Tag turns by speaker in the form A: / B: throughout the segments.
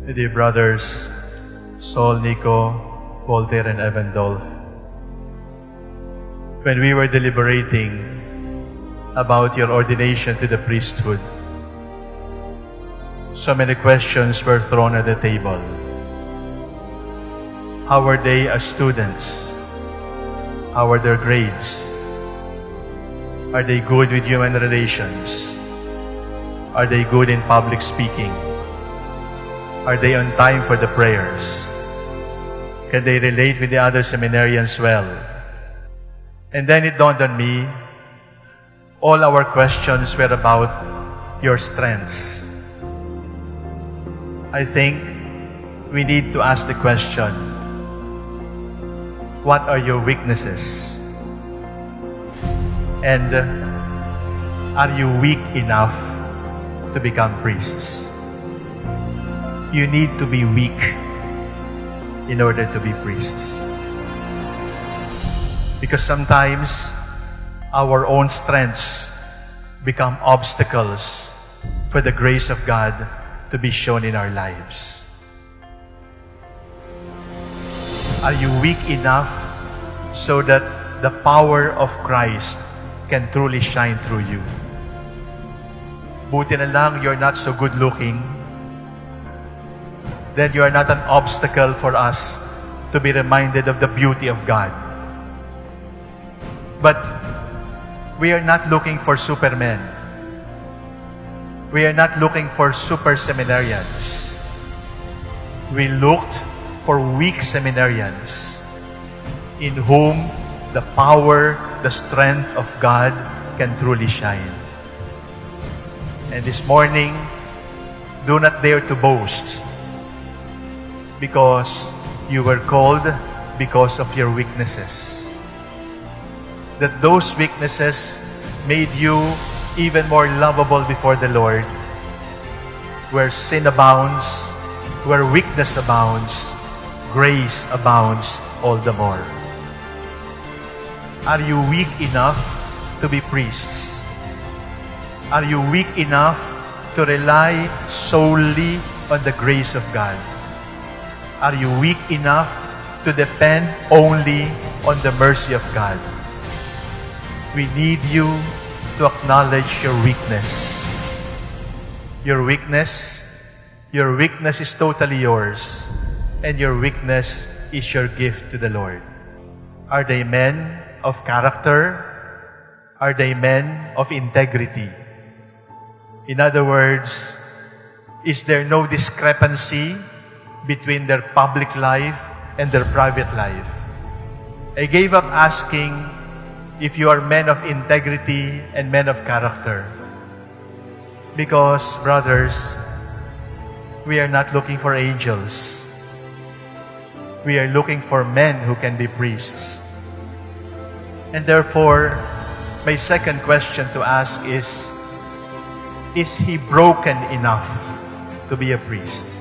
A: Dear brothers, Saul, Nico, Walter, and Evan Dolph, when we were deliberating about your ordination to the priesthood, so many questions were thrown at the table. How were they as students? How are their grades? Are they good with human relations? Are they good in public speaking? Are they on time for the prayers? Can they relate with the other seminarians well? And then it dawned on me, all our questions were about your strengths. I think we need to ask the question, what are your weaknesses? And are you weak enough to become priests? You need to be weak in order to be priests. Because sometimes our own strengths become obstacles for the grace of God to be shown in our lives. Are you weak enough so that the power of Christ can truly shine through you? Buti na lang you're not so good looking, then you are not an obstacle for us to be reminded of the beauty of God. But we are not looking for supermen. We are not looking for super seminarians. We looked for weak seminarians in whom the power, the strength of God can truly shine. And this morning, do not dare to boast, because you were called because of your weaknesses. That those weaknesses made you even more lovable before the Lord. Where sin abounds, where weakness abounds, grace abounds all the more. Are you weak enough to be priests? Are you weak enough to rely solely on the grace of God? Are you weak enough to depend only on the mercy of God? We need you to acknowledge your weakness. Your weakness is totally yours, and your weakness is your gift to the Lord. Are they men of character? Are they men of integrity? In other words, is there no discrepancy between their public life and their private life? I gave up asking if you are men of integrity and men of character. Because, brothers, we are not looking for angels. We are looking for men who can be priests. And therefore, my second question to ask is he broken enough to be a priest?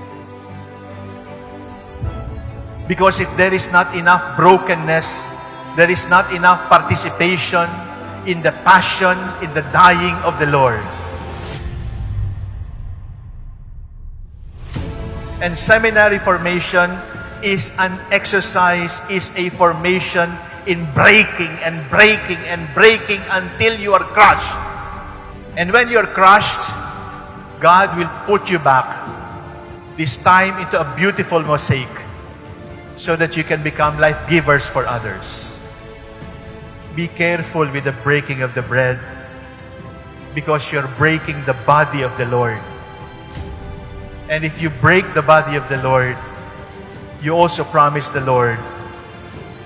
A: Because if there is not enough brokenness, there is not enough participation in the passion, in the dying of the Lord. And seminary formation is an exercise, is a formation in breaking and breaking and breaking until you are crushed. And when you are crushed, God will put you back, this time into a beautiful mosaic, so that you can become life givers for others. Be careful with the breaking of the bread, because you're breaking the body of the Lord. And if you break the body of the Lord, you also promise the Lord,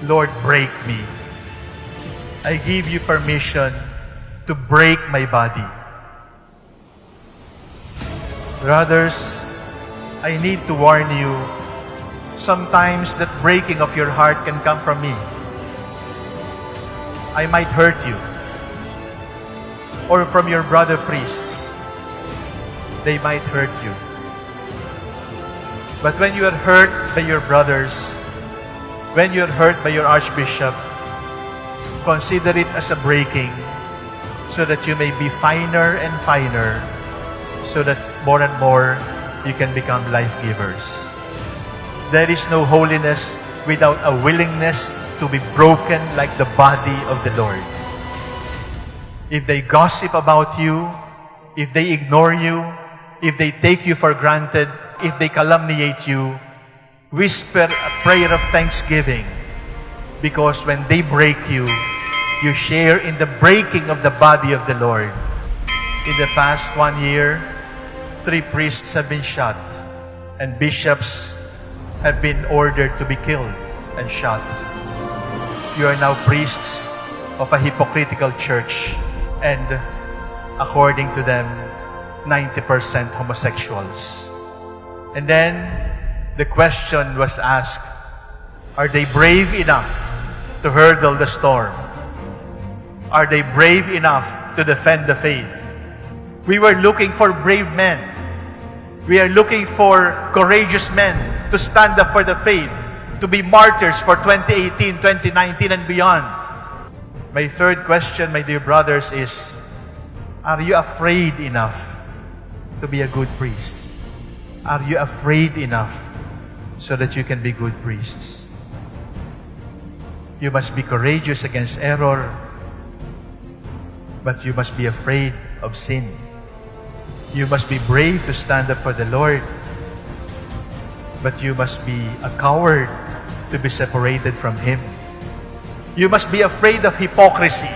A: Lord, break me. I give you permission to break my body. Brothers, I need to warn you, sometimes that breaking of your heart can come from me. I might hurt you. Or from your brother priests. They might hurt you. But when you are hurt by your brothers, when you are hurt by your archbishop, consider it as a breaking, so that you may be finer and finer, so that more and more you can become life givers. There is no holiness without a willingness to be broken like the body of the Lord. If they gossip about you, if they ignore you, if they take you for granted, if they calumniate you, whisper a prayer of thanksgiving, because when they break you, you share in the breaking of the body of the Lord. In the past 1 year, 3 priests have been shot, and bishops have been ordered to be killed and shot. You are now priests of a hypocritical church, and according to them, 90% homosexuals. And then the question was asked, are they brave enough to hurdle the storm? Are they brave enough to defend the faith? We were looking for brave men. We are looking for courageous men to stand up for the faith, to be martyrs for 2018, 2019, and beyond. My third question, my dear brothers, is, are you afraid enough to be a good priest? Are you afraid enough so that you can be good priests? You must be courageous against error, but you must be afraid of sin. You must be brave to stand up for the Lord, but you must be a coward to be separated from Him. You must be afraid of hypocrisy.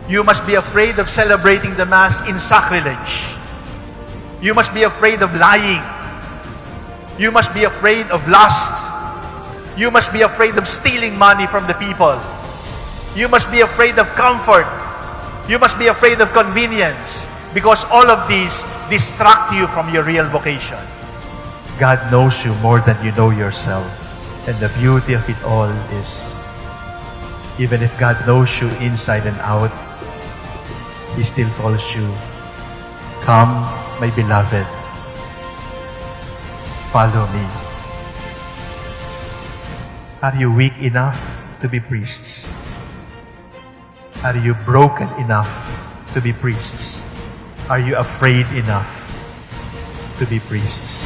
A: You must be afraid of celebrating the Mass in sacrilege. You must be afraid of lying. You must be afraid of lust. You must be afraid of stealing money from the people. You must be afraid of comfort. You must be afraid of convenience, because all of these distract you from your real vocation. God knows you more than you know yourself. And the beauty of it all is, even if God knows you inside and out, He still calls you, "Come, my beloved, follow me." Are you weak enough to be priests? Are you broken enough to be priests? Are you afraid enough to be priests?